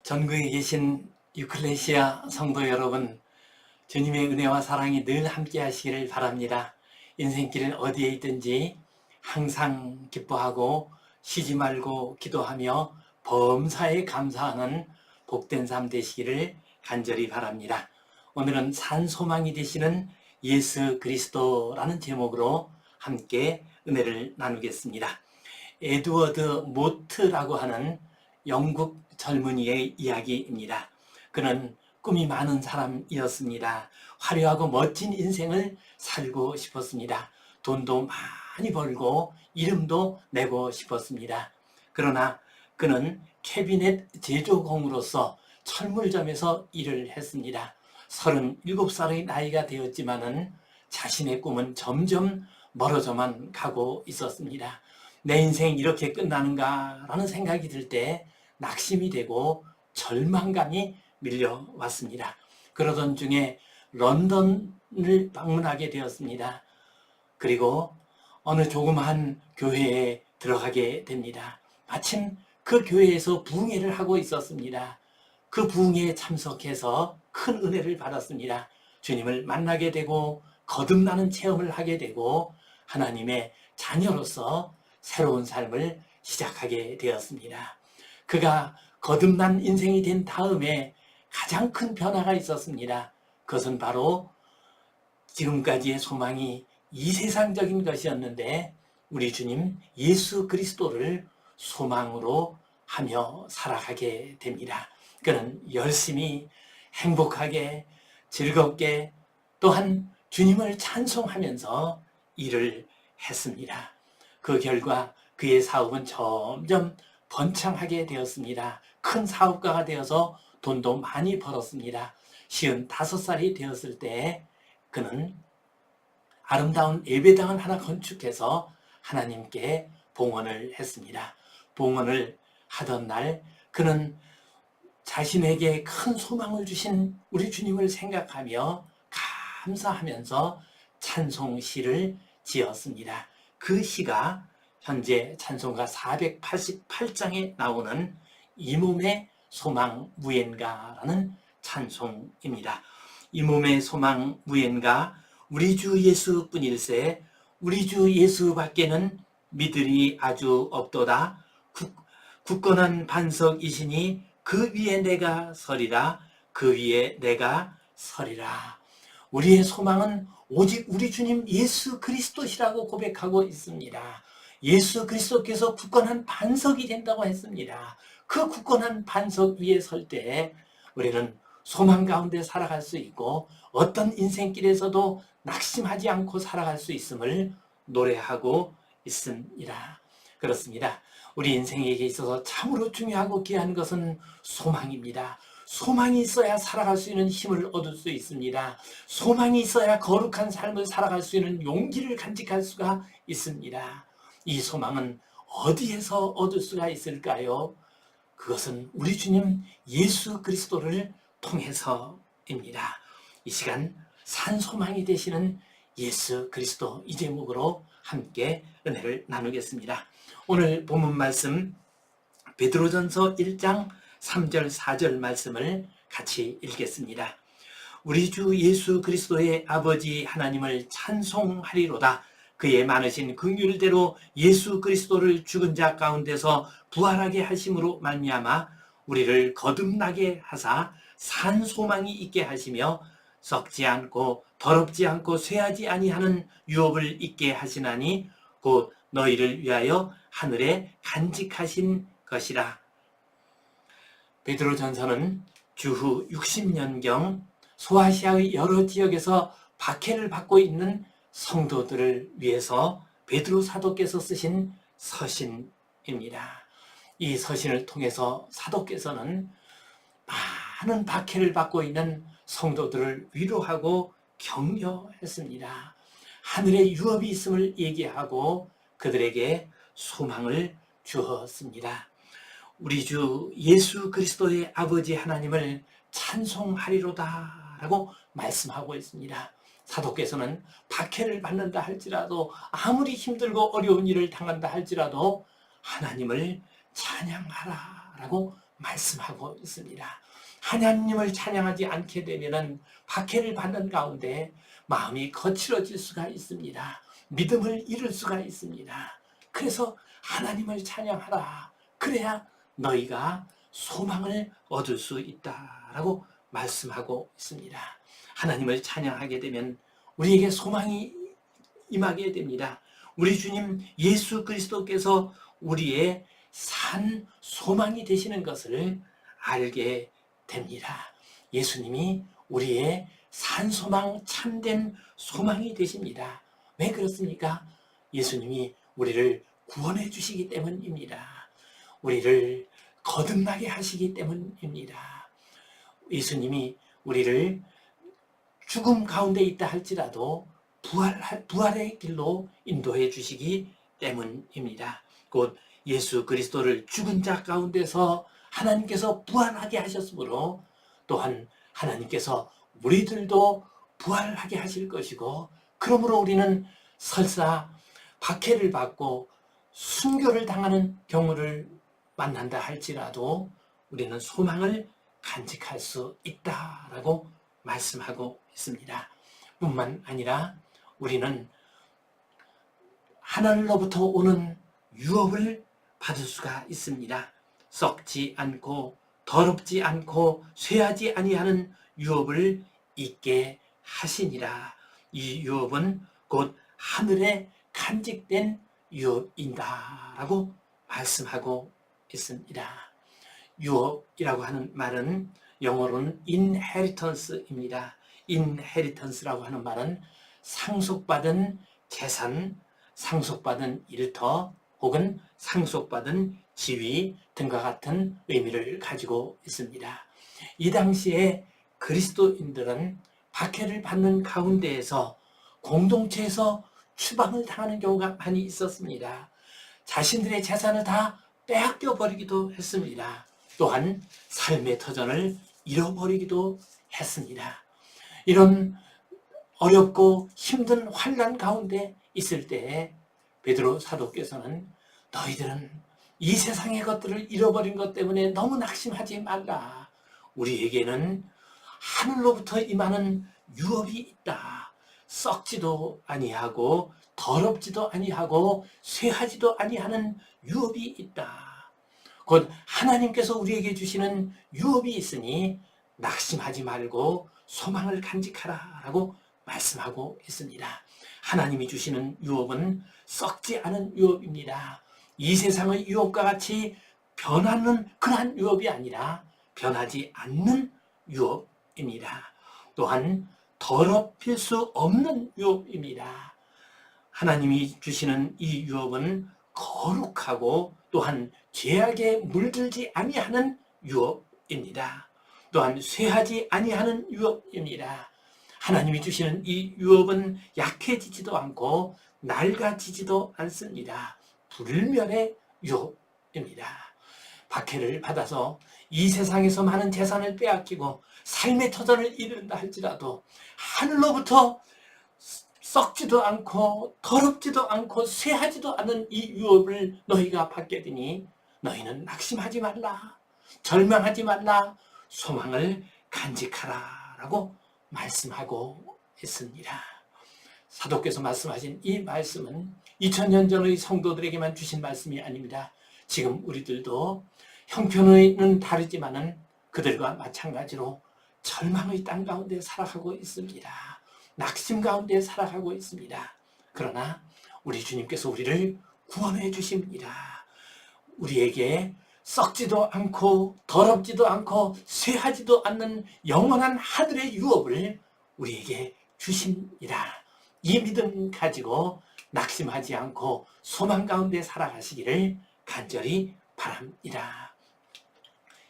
전국에 계신 유클레시아 성도 여러분, 주님의 은혜와 사랑이 늘 함께 하시기를 바랍니다. 인생길 어디에 있든지 항상 기뻐하고 쉬지 말고 기도하며 범사에 감사하는 복된 삶 되시기를 간절히 바랍니다. 오늘은 산소망이 되시는 예수 그리스도라는 제목으로 함께 은혜를 나누겠습니다. 에드워드 모트라고 하는 영국 젊은이의 이야기입니다. 그는 꿈이 많은 사람이었습니다. 화려하고 멋진 인생을 살고 싶었습니다. 돈도 많이 벌고 이름도 내고 싶었습니다. 그러나 그는 캐비넷 제조공으로서 철물점에서 일을 했습니다. 37살의 나이가 되었지만은 자신의 꿈은 점점 멀어져만 가고 있었습니다. 내 인생 이렇게 끝나는가라는 생각이 들 때 낙심이 되고 절망감이 밀려왔습니다. 그러던 중에 런던을 방문하게 되었습니다. 그리고 어느 조그마한 교회에 들어가게 됩니다. 마침 그 교회에서 부흥회를 하고 있었습니다. 그 부흥회에 참석해서 큰 은혜를 받았습니다. 주님을 만나게 되고 거듭나는 체험을 하게 되고 하나님의 자녀로서 새로운 삶을 시작하게 되었습니다. 그가 거듭난 인생이 된 다음에 가장 큰 변화가 있었습니다. 그것은 바로 지금까지의 소망이 이 세상적인 것이었는데 우리 주님 예수 그리스도를 소망으로 하며 살아가게 됩니다. 그는 열심히 행복하게 즐겁게 또한 주님을 찬송하면서 일을 했습니다. 그 결과 그의 사업은 점점 번창하게 되었습니다. 큰 사업가가 되어서 돈도 많이 벌었습니다. 55살이 되었을 때 그는 아름다운 예배당을 하나 건축해서 하나님께 봉헌을 했습니다. 봉헌을 하던 날 그는 자신에게 큰 소망을 주신 우리 주님을 생각하며 감사하면서 찬송시를 지었습니다. 그 시가 현재 찬송가 488장에 나오는 이 몸의 소망 무엔가라는 찬송입니다. 이 몸의 소망 무엔가 우리 주 예수뿐일세 우리 주 예수밖에는 믿으리 아주 없도다. 굳건한 반석이시니 그 위에 내가 서리라. 그 위에 내가 서리라. 우리의 소망은 오직 우리 주님 예수 그리스도시라고 고백하고 있습니다. 예수 그리스도께서 굳건한 반석이 된다고 했습니다. 그 굳건한 반석 위에 설 때 우리는 소망 가운데 살아갈 수 있고 어떤 인생길에서도 낙심하지 않고 살아갈 수 있음을 노래하고 있습니다. 그렇습니다. 우리 인생에게 있어서 참으로 중요하고 귀한 것은 소망입니다. 소망이 있어야 살아갈 수 있는 힘을 얻을 수 있습니다. 소망이 있어야 거룩한 삶을 살아갈 수 있는 용기를 간직할 수가 있습니다. 이 소망은 어디에서 얻을 수가 있을까요? 그것은 우리 주님 예수 그리스도를 통해서입니다. 이 시간 산소망이 되시는 예수 그리스도 이 제목으로 함께 은혜를 나누겠습니다. 오늘 본문 말씀 베드로전서 1장 3절 4절 말씀을 같이 읽겠습니다. 우리 주 예수 그리스도의 아버지 하나님을 찬송하리로다. 그의 많으신 긍휼대로 예수 그리스도를 죽은 자 가운데서 부활하게 하심으로 말미암아 우리를 거듭나게 하사 산 소망이 있게 하시며 썩지 않고 더럽지 않고 쇠하지 아니하는 유업을 있게 하시나니 곧 너희를 위하여 하늘에 간직하신 것이라. 베드로전서는 주후 60년경 소아시아의 여러 지역에서 박해를 받고 있는 성도들을 위해서 베드로 사도께서 쓰신 서신입니다. 이 서신을 통해서 사도께서는 많은 박해를 받고 있는 성도들을 위로하고 격려했습니다. 하늘에 유업이 있음을 얘기하고 그들에게 소망을 주었습니다. 우리 주 예수 그리스도의 아버지 하나님을 찬송하리로다 라고 말씀하고 있습니다. 사도께서는 박해를 받는다 할지라도 아무리 힘들고 어려운 일을 당한다 할지라도 하나님을 찬양하라 라고 말씀하고 있습니다. 하나님을 찬양하지 않게 되면은 박해를 받는 가운데 마음이 거칠어질 수가 있습니다. 믿음을 잃을 수가 있습니다. 그래서 하나님을 찬양하라. 그래야 너희가 소망을 얻을 수 있다라고 말씀하고 있습니다. 하나님을 찬양하게 되면 우리에게 소망이 임하게 됩니다. 우리 주님 예수 그리스도께서 우리의 산 소망이 되시는 것을 알게 됩니다. 예수님이 우리의 산 소망, 참된 소망이 되십니다. 왜 그렇습니까? 예수님이 우리를 구원해 주시기 때문입니다. 우리를 거듭나게 하시기 때문입니다. 예수님이 우리를 죽음 가운데 있다 할지라도 부활의 길로 인도해 주시기 때문입니다. 곧 예수 그리스도를 죽은 자 가운데서 하나님께서 부활하게 하셨으므로 또한 하나님께서 우리들도 부활하게 하실 것이고, 그러므로 우리는 설사 박해를 받고 순교를 당하는 경우를 만난다 할지라도 우리는 소망을 간직할 수 있다라고 말씀하고 있습니다. 뿐만 아니라 우리는 하늘로부터 오는 유업을 받을 수가 있습니다. 썩지 않고 더럽지 않고 쇠하지 아니하는 유업을 있게 하시니라. 이 유업은 곧 하늘에 간직된 유업인다라고 말씀하고 있습니다. 유업이라고 하는 말은 영어로는 inheritance입니다. inheritance라고 하는 말은 상속받은 재산, 상속받은 일터 혹은 상속받은 지위 등과 같은 의미를 가지고 있습니다. 이 당시에 그리스도인들은 박해를 받는 가운데에서 공동체에서 추방을 당하는 경우가 많이 있었습니다. 자신들의 재산을 다 빼앗겨 버리기도 했습니다. 또한 삶의 터전을 잃어버리기도 했습니다. 이런 어렵고 힘든 환난 가운데 있을 때에 베드로 사도께서는 너희들은 이 세상의 것들을 잃어버린 것 때문에 너무 낙심하지 말라. 우리에게는 하늘로부터 임하는 유업이 있다. 썩지도 아니하고 더럽지도 아니하고 쇠하지도 아니하는 유업이 있다. 곧 하나님께서 우리에게 주시는 유업이 있으니 낙심하지 말고 소망을 간직하라라고 말씀하고 있습니다. 하나님이 주시는 유업은 썩지 않은 유업입니다. 이 세상의 유업과 같이 변하는 그러한 유업이 아니라 변하지 않는 유업입니다. 또한 더럽힐 수 없는 유업입니다. 하나님이 주시는 이 유업은 거룩하고 또한 죄악에 물들지 아니하는 유업입니다. 또한 쇠하지 아니하는 유업입니다. 하나님이 주시는 이 유업은 약해지지도 않고 낡아지지도 않습니다. 불멸의 유업입니다. 박해를 받아서 이 세상에서 많은 재산을 빼앗기고 삶의 터전을 잃는다 할지라도 하늘로부터 썩지도 않고 더럽지도 않고 쇠하지도 않은 이 유업을 너희가 받게 되니 너희는 낙심하지 말라, 절망하지 말라, 소망을 간직하라 라고 말씀하고 있습니다. 사도께서 말씀하신 이 말씀은 2000년 전의 성도들에게만 주신 말씀이 아닙니다. 지금 우리들도 형편은 다르지만은 그들과 마찬가지로 절망의 땅 가운데 살아가고 있습니다. 낙심 가운데 살아가고 있습니다. 그러나 우리 주님께서 우리를 구원해 주십니다. 우리에게 썩지도 않고 더럽지도 않고 쇠하지도 않는 영원한 하늘의 유업을 우리에게 주십니다. 이 믿음 가지고 낙심하지 않고 소망 가운데 살아가시기를 간절히 바랍니다.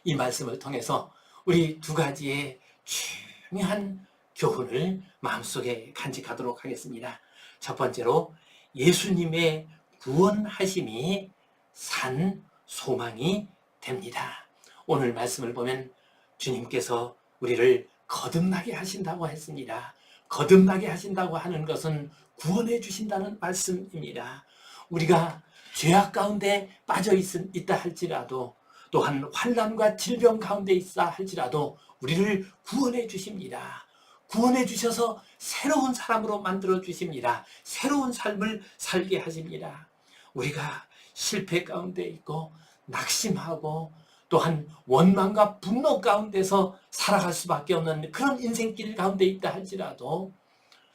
이 말씀을 통해서 우리 두 가지의 중요한 교훈을 마음속에 간직하도록 하겠습니다. 첫 번째로 예수님의 구원하심이 산 소망이 됩니다. 오늘 말씀을 보면 주님께서 우리를 거듭나게 하신다고 했습니다. 거듭나게 하신다고 하는 것은 구원해 주신다는 말씀입니다. 우리가 죄악 가운데 빠져 있다 할지라도 또한 환난과 질병 가운데 있다 할지라도 우리를 구원해 주십니다. 구원해 주셔서 새로운 사람으로 만들어 주십니다. 새로운 삶을 살게 하십니다. 우리가 실패 가운데 있고 낙심하고 또한 원망과 분노 가운데서 살아갈 수밖에 없는 그런 인생길 가운데 있다 할지라도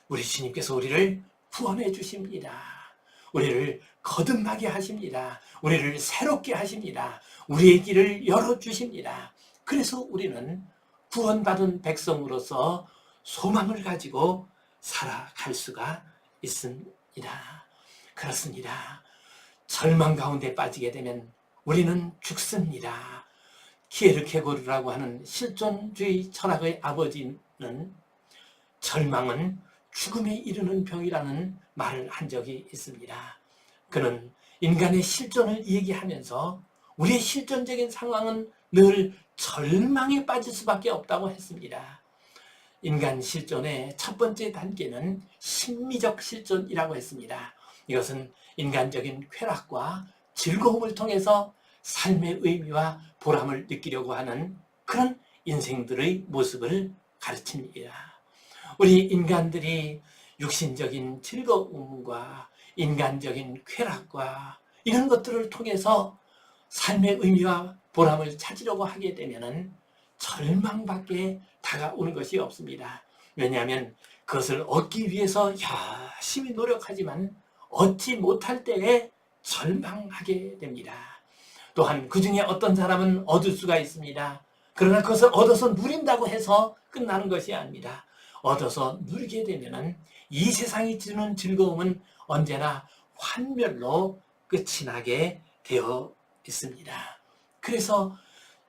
우리 주님께서 우리를 구원해 주십니다. 우리를 거듭나게 하십니다. 우리를 새롭게 하십니다. 우리의 길을 열어주십니다. 그래서 우리는 구원받은 백성으로서 소망을 가지고 살아갈 수가 있습니다. 그렇습니다. 절망 가운데 빠지게 되면 우리는 죽습니다. 키에르케고르라고 하는 실존주의 철학의 아버지는 절망은 죽음에 이르는 병이라는 말을 한 적이 있습니다. 그는 인간의 실존을 얘기하면서 우리의 실존적인 상황은 늘 절망에 빠질 수밖에 없다고 했습니다. 인간 실존의 첫 번째 단계는 심미적 실존이라고 했습니다. 이것은 인간적인 쾌락과 즐거움을 통해서 삶의 의미와 보람을 느끼려고 하는 그런 인생들의 모습을 가르칩니다. 우리 인간들이 육신적인 즐거움과 인간적인 쾌락과 이런 것들을 통해서 삶의 의미와 보람을 찾으려고 하게 되면 절망밖에 다가오는 것이 없습니다. 왜냐하면 그것을 얻기 위해서 열심히 노력하지만 얻지 못할 때에 절망하게 됩니다. 또한 그 중에 어떤 사람은 얻을 수가 있습니다. 그러나 그것을 얻어서 누린다고 해서 끝나는 것이 아닙니다. 얻어서 누리게 되면 이 세상이 주는 즐거움은 언제나 환멸로 끝이 나게 되어 있습니다. 그래서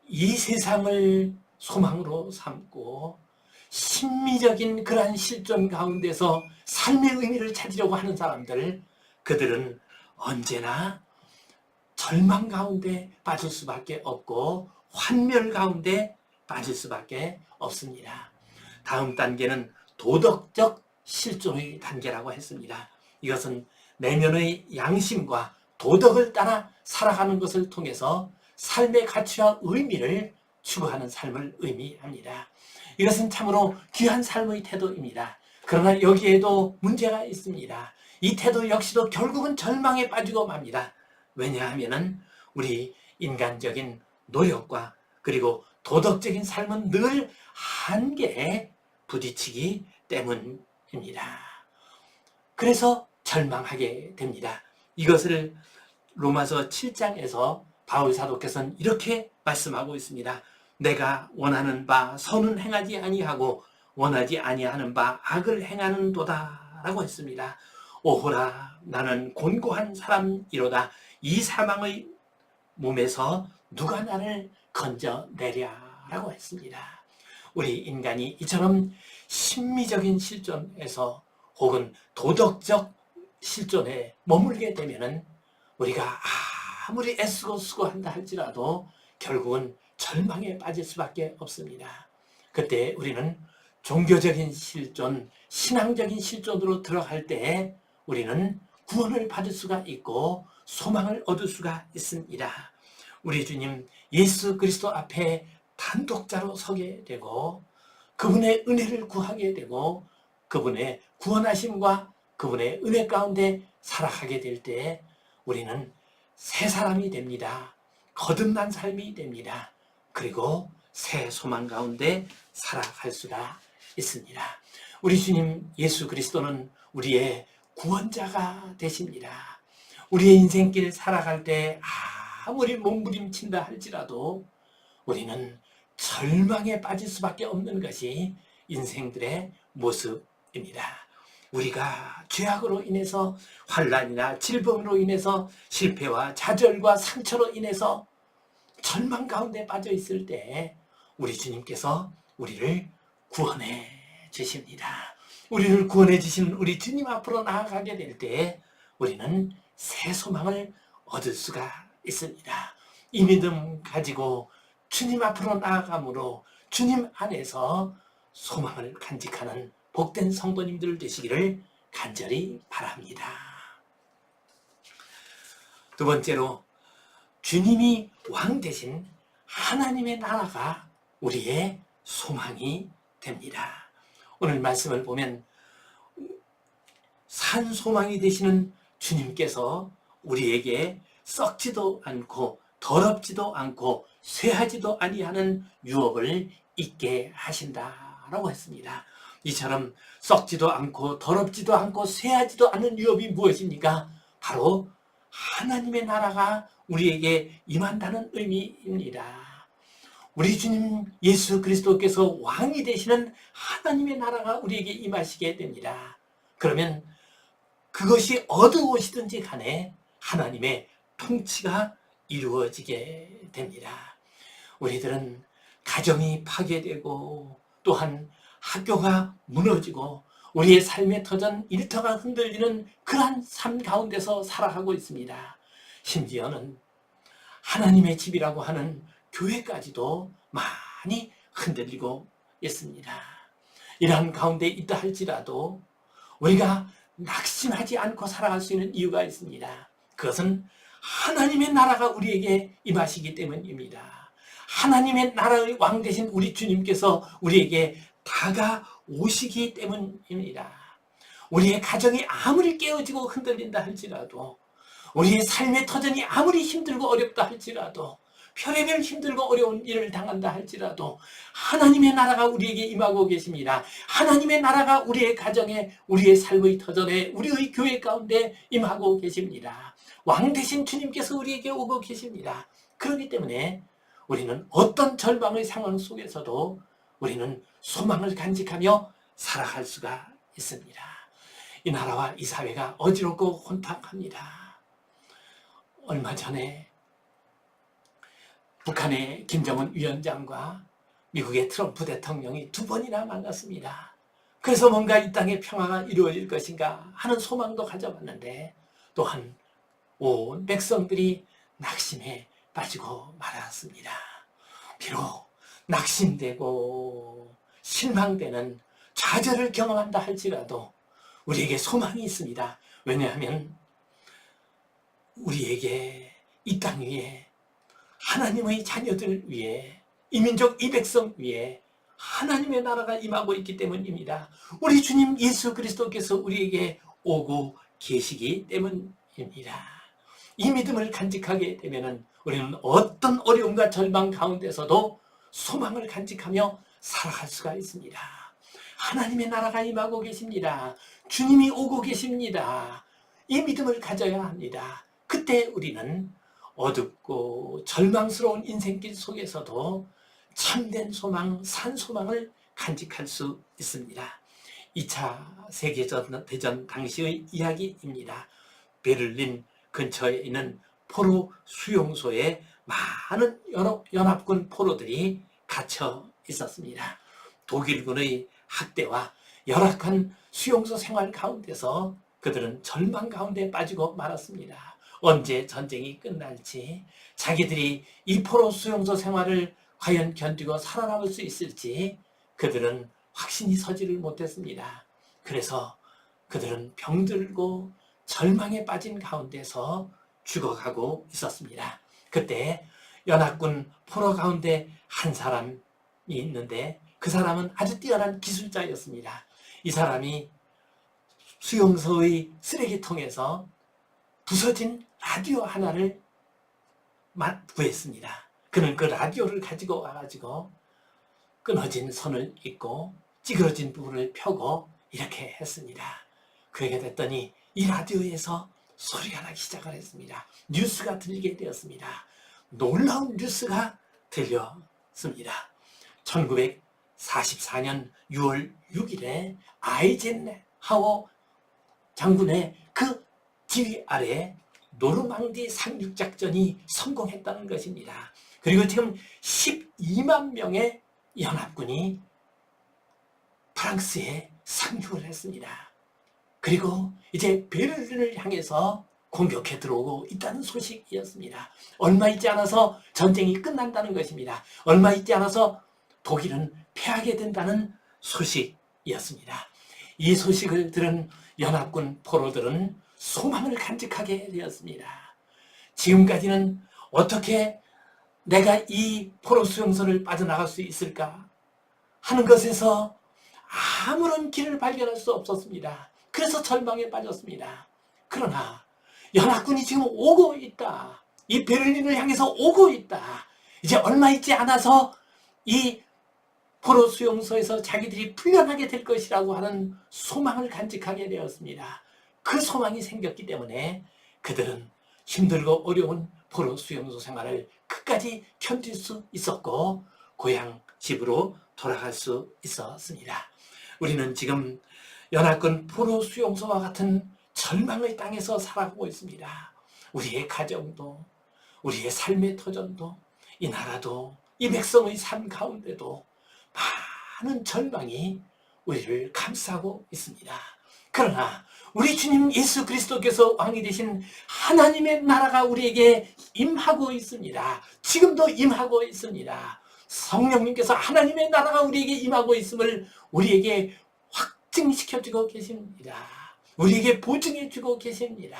이 세상을 소망으로 삼고 심미적인 그러한 실존 가운데서 삶의 의미를 찾으려고 하는 사람들, 그들은 언제나 절망 가운데 빠질 수밖에 없고 환멸 가운데 빠질 수밖에 없습니다. 다음 단계는 도덕적 실존의 단계라고 했습니다. 이것은 내면의 양심과 도덕을 따라 살아가는 것을 통해서 삶의 가치와 의미를 추구하는 삶을 의미합니다. 이것은 참으로 귀한 삶의 태도입니다. 그러나 여기에도 문제가 있습니다. 이 태도 역시도 결국은 절망에 빠지고 맙니다. 왜냐하면 우리 인간적인 노력과 그리고 도덕적인 삶은 늘 한계에 부딪히기 때문입니다. 그래서 절망하게 됩니다. 이것을 로마서 7장에서 바울 사도께서는 이렇게 말씀하고 있습니다. 내가 원하는 바 선은 행하지 아니하고 원하지 아니하는 바 악을 행하는도다 라고 했습니다. 오호라 나는 곤고한 사람이로다. 이 사망의 몸에서 누가 나를 건져내랴 라고 했습니다. 우리 인간이 이처럼 심미적인 실존에서 혹은 도덕적 실존에 머물게 되면 우리가 아무리 애쓰고 수고한다 할지라도 결국은 절망에 빠질 수밖에 없습니다. 그때 우리는 종교적인 실존, 신앙적인 실존으로 들어갈 때 우리는 구원을 받을 수가 있고 소망을 얻을 수가 있습니다. 우리 주님 예수 그리스도 앞에 단독자로 서게 되고 그분의 은혜를 구하게 되고 그분의 구원하심과 그분의 은혜 가운데 살아가게 될 때 우리는 새 사람이 됩니다. 거듭난 삶이 됩니다. 그리고 새 소망 가운데 살아갈 수가 있습니다. 우리 주님 예수 그리스도는 우리의 구원자가 되십니다. 우리의 인생길 살아갈 때 아무리 몸부림친다 할지라도 우리는 절망에 빠질 수밖에 없는 것이 인생들의 모습입니다. 우리가 죄악으로 인해서 환난이나 질병으로 인해서 실패와 좌절과 상처로 인해서 절망 가운데 빠져 있을 때 우리 주님께서 우리를 구원해 주십니다. 우리를 구원해 주시는 우리 주님 앞으로 나아가게 될 때 우리는 새 소망을 얻을 수가 있습니다. 이 믿음 가지고 주님 앞으로 나아감으로 주님 안에서 소망을 간직하는 복된 성도님들 되시기를 간절히 바랍니다. 두 번째로 주님이 왕 대신 하나님의 나라가 우리의 소망이 됩니다. 오늘 말씀을 보면 산 소망이 되시는 주님께서 우리에게 썩지도 않고 더럽지도 않고 쇠하지도 아니하는 유업을 있게 하신다라고 했습니다. 이처럼 썩지도 않고 더럽지도 않고 쇠하지도 않은 유업이 무엇입니까? 바로 하나님의 나라가 우리에게 임한다는 의미입니다. 우리 주님 예수 그리스도께서 왕이 되시는 하나님의 나라가 우리에게 임하시게 됩니다. 그러면 그것이 어느 곳이든지 간에 하나님의 통치가 이루어지게 됩니다. 우리들은 가정이 파괴되고 또한 학교가 무너지고 우리의 삶의 터전 일터가 흔들리는 그러한 삶 가운데서 살아가고 있습니다. 심지어는 하나님의 집이라고 하는 교회까지도 많이 흔들리고 있습니다. 이러한 가운데 있다 할지라도 우리가 낙심하지 않고 살아갈 수 있는 이유가 있습니다. 그것은 하나님의 나라가 우리에게 임하시기 때문입니다. 하나님의 나라의 왕 되신 우리 주님께서 우리에게 다가오시기 때문입니다. 우리의 가정이 아무리 깨어지고 흔들린다 할지라도, 우리의 삶의 터전이 아무리 힘들고 어렵다 할지라도, 별의별 힘들고 어려운 일을 당한다 할지라도 하나님의 나라가 우리에게 임하고 계십니다. 하나님의 나라가 우리의 가정에, 우리의 삶의 터전에, 우리의 교회 가운데 임하고 계십니다. 왕 되신 주님께서 우리에게 오고 계십니다. 그렇기 때문에 우리는 어떤 절망의 상황 속에서도 우리는 소망을 간직하며 살아갈 수가 있습니다. 이 나라와 이 사회가 어지럽고 혼탁합니다. 얼마 전에 북한의 김정은 위원장과 미국의 트럼프 대통령이 2번이나 만났습니다. 그래서 뭔가 이 땅에 평화가 이루어질 것인가 하는 소망도 가져봤는데 또한 온 백성들이 낙심에 빠지고 말았습니다. 비록 낙심되고 실망되는 좌절을 경험한다 할지라도 우리에게 소망이 있습니다. 왜냐하면 우리에게 이 땅 위에 하나님의 자녀들 위에, 이 민족, 이 백성 위에 하나님의 나라가 임하고 있기 때문입니다. 우리 주님 예수 그리스도께서 우리에게 오고 계시기 때문입니다. 이 믿음을 간직하게 되면 우리는 어떤 어려움과 절망 가운데서도 소망을 간직하며 살아갈 수가 있습니다. 하나님의 나라가 임하고 계십니다. 주님이 오고 계십니다. 이 믿음을 가져야 합니다. 그때 우리는 어둡고 절망스러운 인생길 속에서도 참된 소망, 산 소망을 간직할 수 있습니다. 2차 세계대전 당시의 이야기입니다. 베를린 근처에 있는 포로 수용소에 많은 연합군 포로들이 갇혀 있었습니다. 독일군의 학대와 열악한 수용소 생활 가운데서 그들은 절망 가운데 빠지고 말았습니다. 언제 전쟁이 끝날지, 자기들이 이 포로 수용소 생활을 과연 견디고 살아남을 수 있을지 그들은 확신이 서지를 못했습니다. 그래서 그들은 병들고 절망에 빠진 가운데서 죽어가고 있었습니다. 그때 연합군 포로 가운데 한 사람이 있는데 그 사람은 아주 뛰어난 기술자였습니다. 이 사람이 수용소의 쓰레기통에서 부서진 라디오 하나를 구했습니다. 그는 그 라디오를 가지고 와가지고 끊어진 선을 잇고 찌그러진 부분을 펴고 이렇게 했습니다. 그렇게 됐더니 이 라디오에서 소리가 나기 시작을 했습니다. 뉴스가 들리게 되었습니다. 놀라운 뉴스가 들렸습니다. 1944년 6월 6일에 아이젠하워 장군의 그 지휘 아래 노르망디 상륙작전이 성공했다는 것입니다. 그리고 지금 12만 명의 연합군이 프랑스에 상륙을 했습니다. 그리고 이제 베를린을 향해서 공격해 들어오고 있다는 소식이었습니다. 얼마 있지 않아서 전쟁이 끝난다는 것입니다. 얼마 있지 않아서 독일은 패하게 된다는 소식이었습니다. 이 소식을 들은 연합군 포로들은 소망을 간직하게 되었습니다. 지금까지는 어떻게 내가 이 포로 수용소를 빠져나갈 수 있을까 하는 것에서 아무런 길을 발견할 수 없었습니다. 그래서 절망에 빠졌습니다. 그러나 연합군이 지금 오고 있다. 이 베를린을 향해서 오고 있다. 이제 얼마 있지 않아서 이 포로 수용소에서 자기들이 풀려나게 될 것이라고 하는 소망을 간직하게 되었습니다. 그 소망이 생겼기 때문에 그들은 힘들고 어려운 포로 수용소 생활을 끝까지 견딜 수 있었고 고향 집으로 돌아갈 수 있었습니다. 우리는 지금 연합군 포로 수용소와 같은 절망의 땅에서 살아가고 있습니다. 우리의 가정도, 우리의 삶의 터전도, 이 나라도, 이 백성의 삶 가운데도 많은 절망이 우리를 감싸고 있습니다. 그러나 우리 주님 예수 그리스도께서 왕이 되신 하나님의 나라가 우리에게 임하고 있습니다. 지금도 임하고 있습니다. 성령님께서 하나님의 나라가 우리에게 임하고 있음을 우리에게 확증시켜주고 계십니다. 우리에게 보증해주고 계십니다.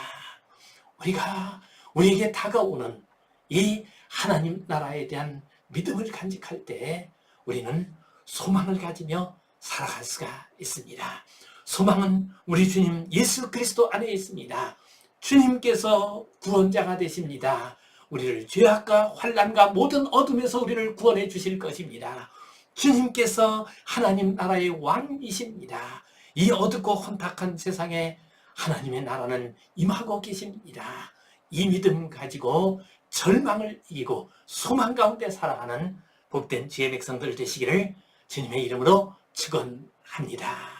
우리가 우리에게 다가오는 이 하나님 나라에 대한 믿음을 간직할 때 우리는 소망을 가지며 살아갈 수가 있습니다. 소망은 우리 주님 예수 그리스도 안에 있습니다. 주님께서 구원자가 되십니다. 우리를 죄악과 환난과 모든 어둠에서 우리를 구원해 주실 것입니다. 주님께서 하나님 나라의 왕이십니다. 이 어둡고 혼탁한 세상에 하나님의 나라는 임하고 계십니다. 이 믿음 가지고 절망을 이기고 소망 가운데 살아가는 복된 주의 백성들 되시기를 주님의 이름으로 축원합니다.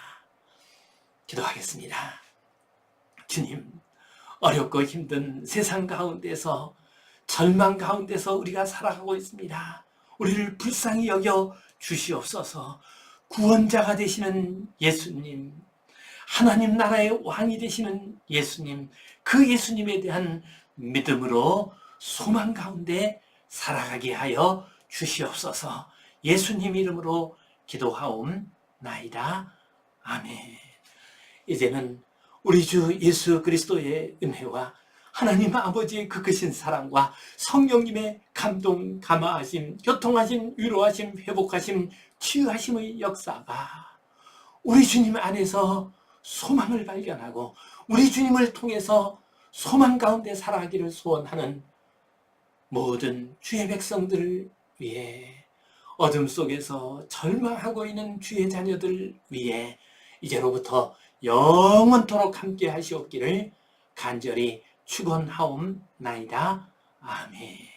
기도하겠습니다. 주님, 어렵고 힘든 세상 가운데서 절망 가운데서 우리가 살아가고 있습니다. 우리를 불쌍히 여겨 주시옵소서. 구원자가 되시는 예수님, 하나님 나라의 왕이 되시는 예수님, 그 예수님에 대한 믿음으로 소망 가운데 살아가게 하여 주시옵소서. 예수님 이름으로 기도하옵나이다. 아멘. 이제는 우리 주 예수 그리스도의 은혜와 하나님 아버지의 그 크신 사랑과 성령님의 감동, 감화하심, 교통하심, 위로하심, 회복하심, 치유하심의 역사가 우리 주님 안에서 소망을 발견하고 우리 주님을 통해서 소망 가운데 살아가기를 소원하는 모든 주의 백성들을 위해, 어둠 속에서 절망하고 있는 주의 자녀들 위해 이제로부터 영원토록 함께 하시옵기를 간절히 축원하옵나이다. 아멘.